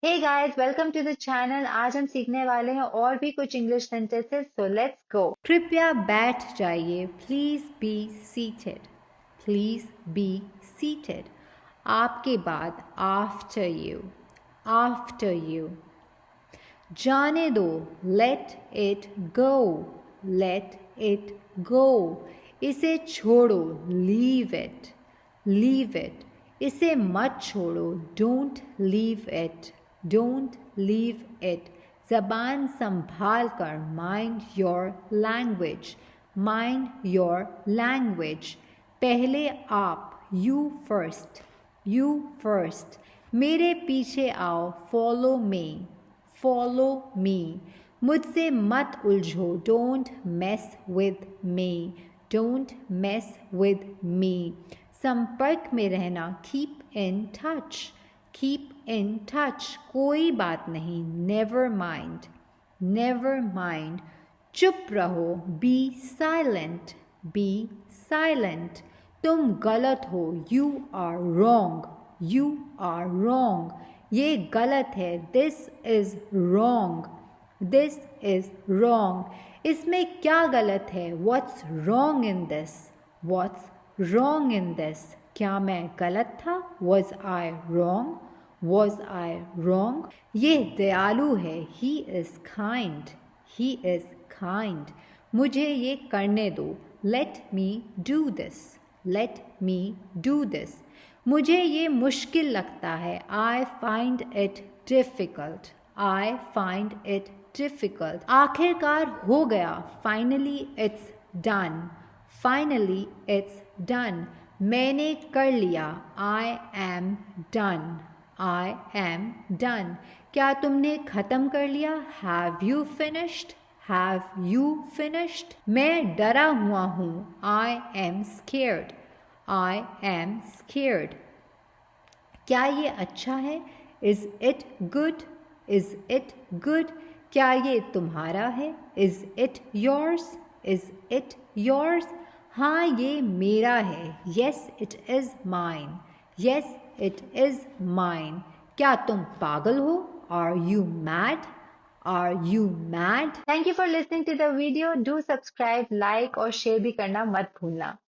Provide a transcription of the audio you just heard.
Hey guys, welcome to the channel. आज हम सीखने वाले हैं और भी कुछ English sentences. So let's go. कृपया बैठ जाइए. Please be seated. Please be seated. आपके बाद after you. After you. जाने दो. Let it go. Let it go. इसे छोड़ो. Leave it. Leave it. इसे मत छोड़ो. Don't leave it. Don't leave it. ज़बान संभाल कर. Mind your language. Mind your language. पहले आप. You first. You first. मेरे पीछे आओ. Follow me. Follow me. मुझसे मत उलझो. Don't mess with me. Don't mess with me. संपर्क में रहना. Keep in touch. Keep in touch. कोई बात नहीं. Never mind. Never mind. चुप रहो. Be silent. Be silent. तुम गलत हो. You are wrong. You are wrong. ये गलत है. This is wrong. This is wrong. इसमें क्या गलत है? What's wrong in this? What's wrong in this? क्या मैं गलत था? Was I wrong? Was I wrong? ये दयालु है. He is kind. He is kind. मुझे ये करने दो. Let me do this. Let me do this. मुझे ये मुश्किल लगता है. I find it difficult. I find it difficult. आखिरकार हो गया. Finally it's done. Finally it's done. मैंने कर लिया. I am done. I am done. क्या तुमने ख़त्म कर लिया? Have you finished? Have you finished? मैं डरा हुआ हूँ. I am scared. I am scared. क्या ये अच्छा है? Is it good? Is it good? क्या ये तुम्हारा है? Is it yours? Is it yours? हाँ ये मेरा है. Yes it is mine. Yes it is mine. क्या तुम पागल हो? Are you mad? Are you mad? Thank you for listening to the video. Do subscribe, like और share भी करना मत भूलना.